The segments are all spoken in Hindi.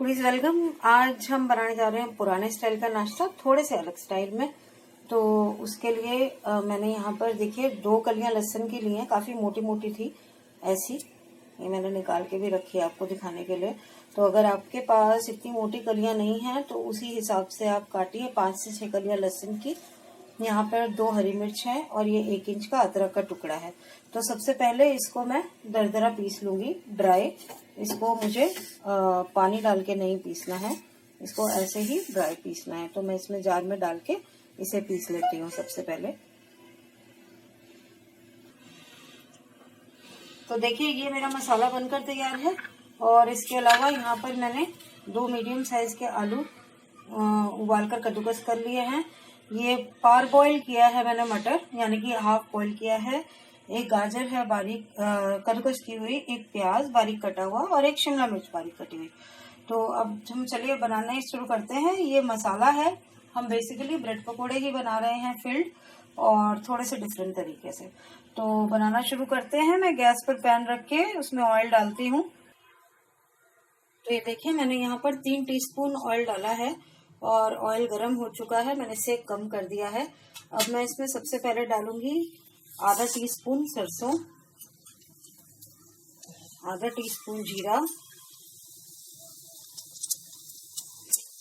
Please welcome. आज हम बनाने जा रहे हैं पुराने स्टाइल का नाश्ता, थोड़े से अलग स्टाइल में। तो उसके लिए मैंने यहाँ पर देखिए 2 कलियां लहसुन की ली हैं, काफी मोटी मोटी थी ऐसी। ये मैंने निकाल के भी रखी है आपको दिखाने के लिए। तो अगर आपके पास इतनी मोटी कलियां नहीं हैं तो उसी हिसाब से आप काटिए। 5 से 6 कलियां लहसुन की, यहाँ पर 2 हरी मिर्च है और ये 1 इंच का अदरक का टुकड़ा है। तो सबसे पहले इसको मैं दरदरा पीस लूंगी ड्राई। इसको मुझे पानी डाल के नहीं पीसना है, इसको ऐसे ही ड्राई पीसना है। तो मैं इसमें जार में डाल के इसे पीस लेती हूँ सबसे पहले। तो देखिए ये मेरा मसाला बनकर तैयार है। और इसके अलावा यहाँ पर मैंने 2 मीडियम साइज के आलू उबालकर कद्दूकस कर लिए हैं। ये पार बॉईल किया है मैंने मटर, यानी कि हाफ बॉईल किया है। एक गाजर है बारीक कद्दूकस की हुई, एक प्याज बारीक कटा हुआ और एक शिमला मिर्च बारीक कटी हुई। तो अब हम चलिए बनाना ही शुरू करते हैं। ये मसाला है, हम बेसिकली ब्रेड पकोड़े ही बना रहे हैं फिल्ड, और थोड़े से डिफरेंट तरीके से। तो बनाना शुरू करते हैं। मैं गैस पर पैन रख के उसमें ऑयल डालती हूँ। तो ये देखिए मैंने यहाँ पर 3 टीस्पून ऑयल डाला है और ऑयल गर्म हो चुका है, मैंने सेक कम कर दिया है। अब मैं इसमें सबसे पहले डालूंगी आधा टीस्पून सरसों, आधा टीस्पून जीरा,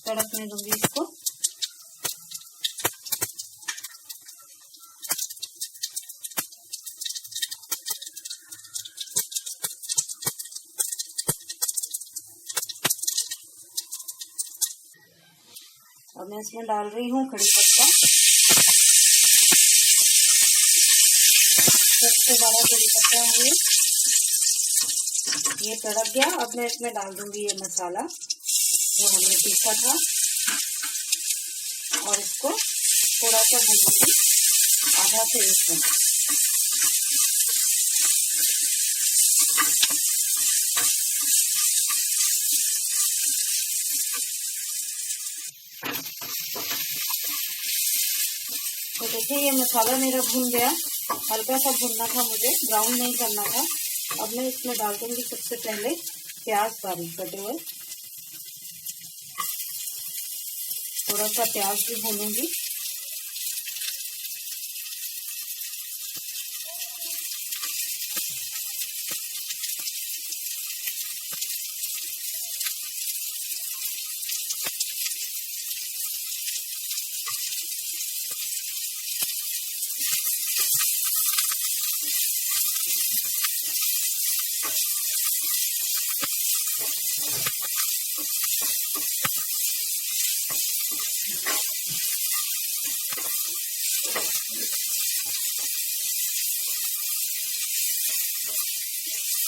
तड़कने दूंगी इसको। अब मैं इसमें डाल रही हूँ कड़ी पत्ता, सबसे बड़ा कड़ी पत्ता है ये तड़क गया। अब मैं इसमें डाल दूंगी ये मसाला जो हमने पीसा था और इसको थोड़ा सा भूनूंगी, आधा से 1 मिनट। तो देखिए ये मसाला मेरा भून गया, हल्का सा भुनना था मुझे, ब्राउन नहीं करना था। अब मैं इसमें डाल दूंगी सबसे पहले प्याज बारीक कटे हुए, थोड़ा सा प्याज भी भूनूंगी।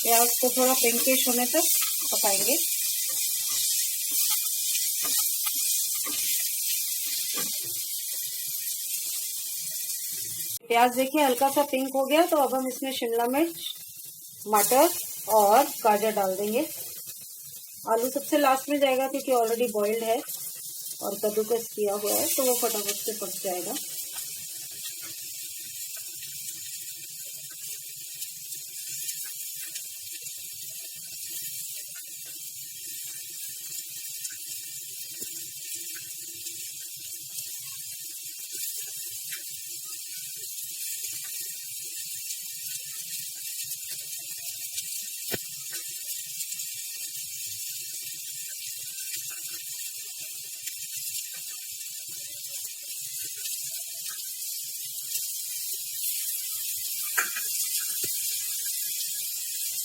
प्याज को थोड़ा पिंकिश होने तक पकाएंगे। प्याज देखिए हल्का सा पिंक हो गया, तो अब हम इसमें शिमला मिर्च, मटर और गाजर डाल देंगे। आलू सबसे लास्ट में जाएगा क्योंकि ऑलरेडी बॉइल्ड है और कद्दूकस किया हुआ है, तो वो फटाफट से पक जाएगा।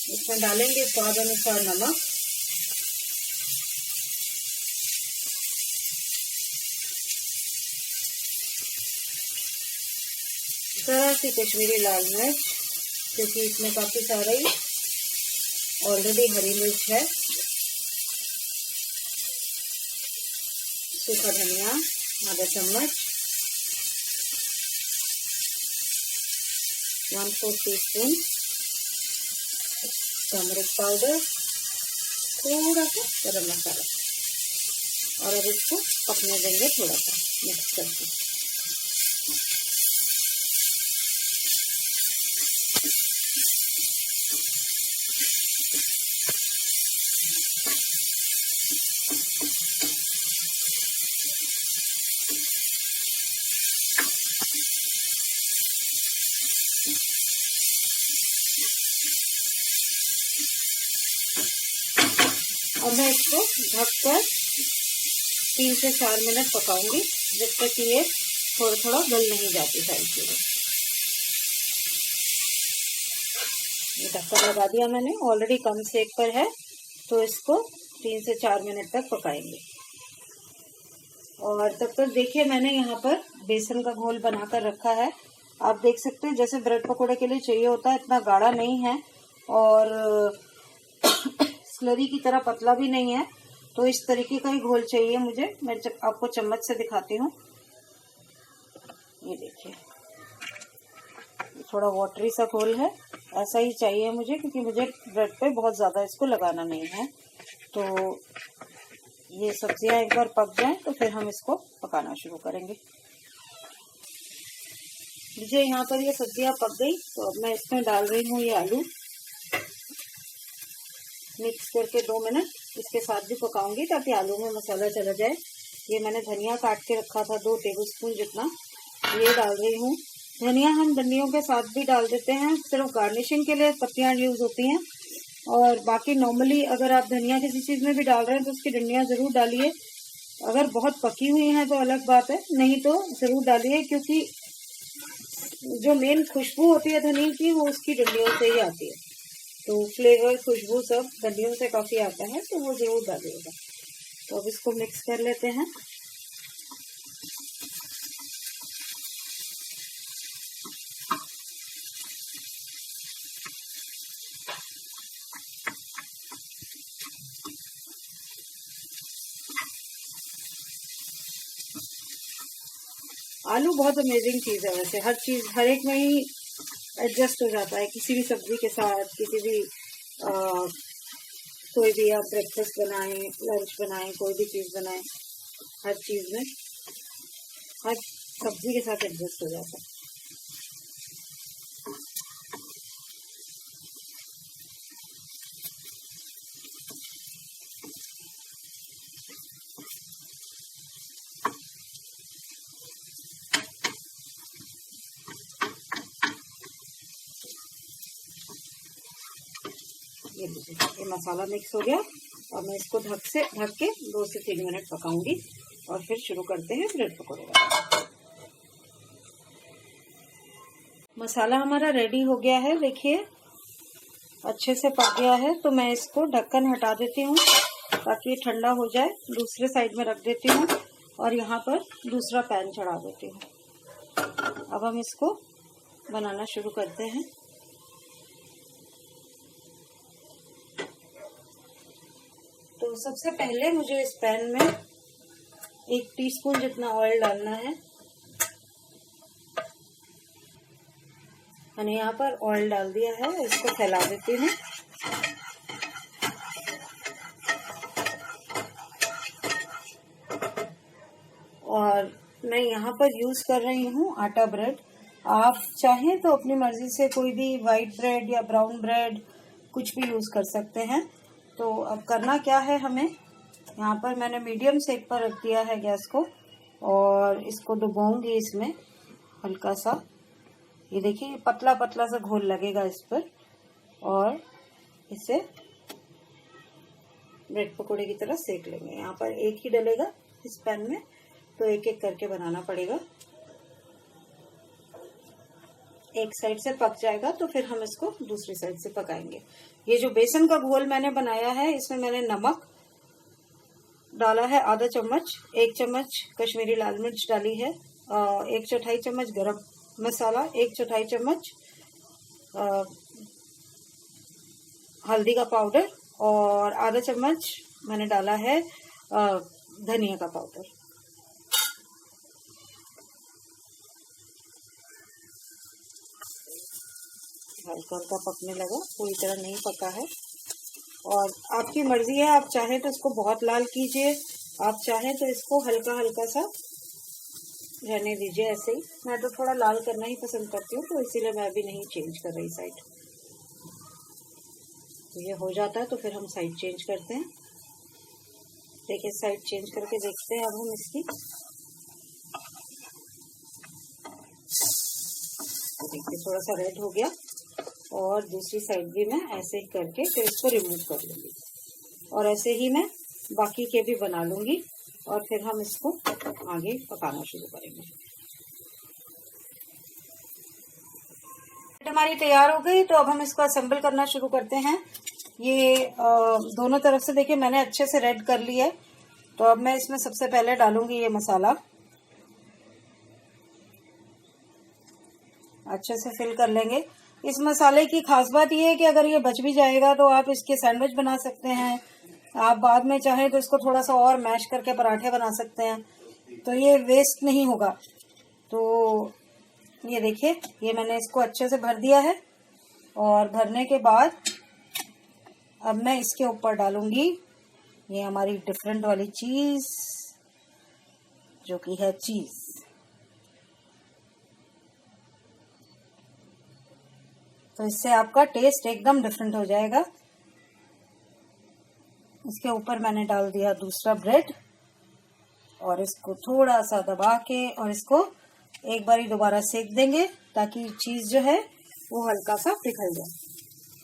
इसमें डालेंगे स्वाद अनुसार नमक, जरा सी कश्मीरी लाल मिर्च, क्योंकि इसमें काफी सारी ऑलरेडी हरी मिर्च है, सूखा धनिया आधा चम्मच, 1/4 टीस्पून टर्मरिक पाउडर, थोड़ा सा गरम मसाला, और अब इसको पकने देंगे थोड़ा सा मिक्स करके। अब मैं इसको ढककर 3 से 4 मिनट पकाऊंगी जब तक ये थोड़ा थोड़ा गल नहीं जाती सारी चीजें। ये ढक्कन लगा दिया मैंने, ऑलरेडी कम सेक पर है, तो इसको 3 से 4 मिनट तक पकाएंगे। और तब तक देखिए मैंने यहाँ पर बेसन का घोल बनाकर रखा है। आप देख सकते हैं जैसे ब्रेड पकोड़े के लिए चाहिए होता है, इतना गाढ़ा नहीं है और स्लरी की तरह पतला भी नहीं है। तो इस तरीके का ही घोल चाहिए मुझे। मैं आपको चम्मच से दिखाती हूँ। ये देखिए थोड़ा वाटरी सा घोल है, ऐसा ही चाहिए मुझे, क्योंकि मुझे ब्रेड पे बहुत ज्यादा इसको लगाना नहीं है। तो ये सब्जियां एक बार पक जाएं तो फिर हम इसको पकाना शुरू करेंगे। मुझे यहाँ पर ये सब्जियां पक गई, तो अब मैं इसमें डाल रही हूँ ये आलू। मिक्स करके 2 मिनट इसके साथ भी पकाऊंगी ताकि आलू में मसाला चला जाए। ये मैंने धनिया काट के रखा था 2 टेबलस्पून जितना, ये डाल रही हूँ। धनिया हम डंडियों के साथ भी डाल देते हैं, सिर्फ गार्निशिंग के लिए पत्तियां यूज होती हैं। और बाकी नॉर्मली अगर आप धनिया किसी चीज में भी डाल रहे हैं तो उसकी डंडियां जरूर डालिए। अगर बहुत पकी हुई हैं तो अलग बात है, नहीं तो जरूर डालिए, क्योंकि जो मेन खुशबू होती है धनिया की वो उसकी डंडियों से ही आती है। तो फ्लेवर खुशबू सब डंडियों से काफी आता है, तो वो जरूर डालिएगा। तो अब इसको मिक्स कर लेते हैं। आलू बहुत अमेजिंग चीज है वैसे, हर चीज हर एक में ही एडजस्ट हो जाता है, किसी भी सब्जी के साथ, किसी भी कोई भी आप ब्रेकफास्ट बनाएं, लंच बनाएं, कोई भी चीज बनाएं, हर चीज में हर सब्जी के साथ एडजस्ट हो जाता है। ये लीजिए, ये मसाला मिक्स हो गया। और मैं इसको ढक के 2 से 3 मिनट पकाऊंगी और फिर शुरू करते हैं ब्रेड पकौड़े। मसाला हमारा रेडी हो गया है, देखिए अच्छे से पक गया है। तो मैं इसको ढक्कन हटा देती हूँ ताकि ये ठंडा हो जाए। दूसरे साइड में रख देती हूँ और यहाँ पर दूसरा पैन चढ़ा देती हूँ। अब हम इसको बनाना शुरू करते हैं। तो सबसे पहले मुझे इस पैन में 1 टीस्पून जितना ऑयल डालना है। मैंने यहाँ पर ऑयल डाल दिया है, इसको फैला देती हूँ। और मैं यहाँ पर यूज कर रही हूँ आटा ब्रेड। आप चाहें तो अपनी मर्जी से कोई भी वाइट ब्रेड या ब्राउन ब्रेड कुछ भी यूज कर सकते हैं। तो अब करना क्या है हमें, यहाँ पर मैंने मीडियम सेक पर रख दिया है गैस को और इसको डुबोऊंगी इसमें हल्का सा। ये देखिए पतला पतला सा घोल लगेगा इस पर, और इसे ब्रेड पकोड़े की तरह सेक लेंगे। यहाँ पर एक ही डलेगा इस पैन में, तो एक एक करके बनाना पड़ेगा। एक साइड से पक जाएगा तो फिर हम इसको दूसरी साइड से पकाएंगे। ये जो बेसन का घोल मैंने बनाया है, इसमें मैंने नमक डाला है आधा चम्मच, 1 चम्मच कश्मीरी लाल मिर्च डाली है, 1/4 चम्मच गरम मसाला, 1/4 चम्मच हल्दी का पाउडर और आधा चम्मच मैंने डाला है धनिया का पाउडर। हल्का हल्का पकने लगा, पूरी तरह नहीं पका है। और आपकी मर्जी है, आप चाहे तो इसको बहुत लाल कीजिए, आप चाहे तो इसको हल्का हल्का सा रहने दीजिए ऐसे ही। मैं तो थोड़ा लाल करना ही पसंद करती हूँ, तो इसीलिए मैं अभी नहीं चेंज कर रही साइड। तो ये हो जाता है तो फिर हम साइड चेंज करते हैं। देखिए साइड चेंज करके देखते हैं अब हम इसकी। तो देखिए थोड़ा सा रेड हो गया, और दूसरी साइड भी मैं ऐसे ही करके फिर इसको रिमूव कर लूंगी। और ऐसे ही मैं बाकी के भी बना लूंगी और फिर हम इसको आगे पकाना शुरू करेंगे। हमारी तैयार हो गई, तो अब हम इसको असेंबल करना शुरू करते हैं। ये दोनों तरफ से देखिए मैंने अच्छे से रेड कर लिया है। तो अब मैं इसमें सबसे पहले डालूंगी ये मसाला, अच्छे से फिल कर लेंगे। इस मसाले की खास बात ये है कि अगर ये बच भी जाएगा तो आप इसके सैंडविच बना सकते हैं। आप बाद में चाहें तो इसको थोड़ा सा और मैश करके पराठे बना सकते हैं, तो ये वेस्ट नहीं होगा। तो ये देखिए, ये मैंने इसको अच्छे से भर दिया है और भरने के बाद अब मैं इसके ऊपर डालूंगी ये हमारी डिफरेंट वाली चीज, जो कि है चीज। तो इससे आपका टेस्ट एकदम डिफरेंट हो जाएगा। इसके ऊपर मैंने डाल दिया दूसरा ब्रेड और इसको थोड़ा सा दबा के और इसको एक बारी दोबारा सेक देंगे ताकि चीज जो है वो हल्का सा पिघल जाए।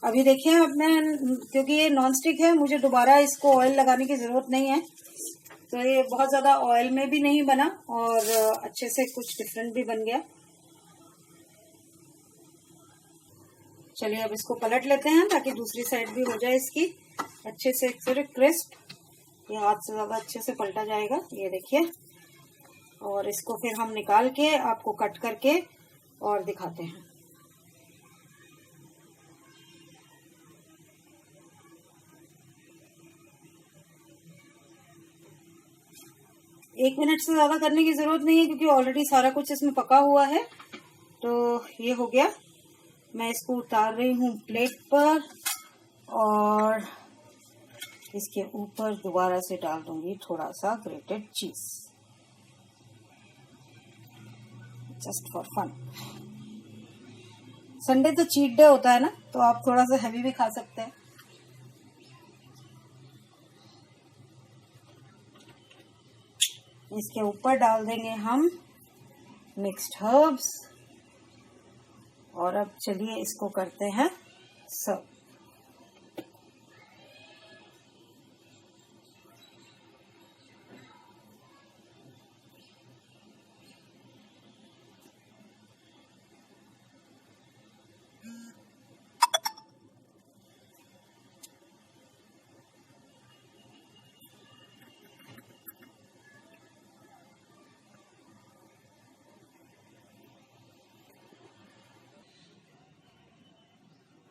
अभी देखिए, अब मैं, क्योंकि ये नॉन स्टिक है, मुझे दोबारा इसको ऑयल लगाने की जरूरत नहीं है। तो ये बहुत ज्यादा ऑयल में भी नहीं बना और अच्छे से कुछ डिफरेंट भी बन गया। चलिए अब इसको पलट लेते हैं ताकि दूसरी साइड भी हो जाए इसकी अच्छे से फिर क्रिस्प। ये हाथ से ज्यादा अच्छे से पलटा जाएगा, ये देखिए। और इसको फिर हम निकाल के आपको कट करके और दिखाते हैं। एक मिनट से ज्यादा करने की जरूरत नहीं है क्योंकि ऑलरेडी सारा कुछ इसमें पका हुआ है। तो ये हो गया। मैं इसको उतार रही हूँ प्लेट पर और इसके ऊपर दोबारा से डाल दूंगी थोड़ा सा ग्रेटेड चीज, जस्ट फॉर फन। संडे तो चीट डे होता है ना, तो आप थोड़ा सा हैवी भी खा सकते हैं। इसके ऊपर डाल देंगे हम मिक्स्ड हर्ब्स और अब चलिए इसको करते हैं सर्व।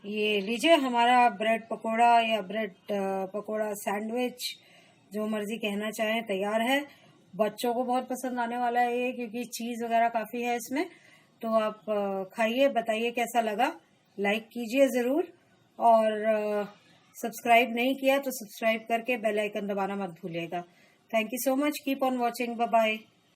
ये लीजिए, हमारा ब्रेड पकोड़ा या ब्रेड पकोड़ा सैंडविच, जो मर्जी कहना चाहें, तैयार है। बच्चों को बहुत पसंद आने वाला है ये, क्योंकि चीज वगैरह काफी है इसमें। तो आप खाइए, बताइए कैसा लगा, लाइक कीजिए जरूर और सब्सक्राइब नहीं किया तो सब्सक्राइब करके बेल आइकन दबाना मत भूलिएगा। Thank you so much, keep on watching, bye bye.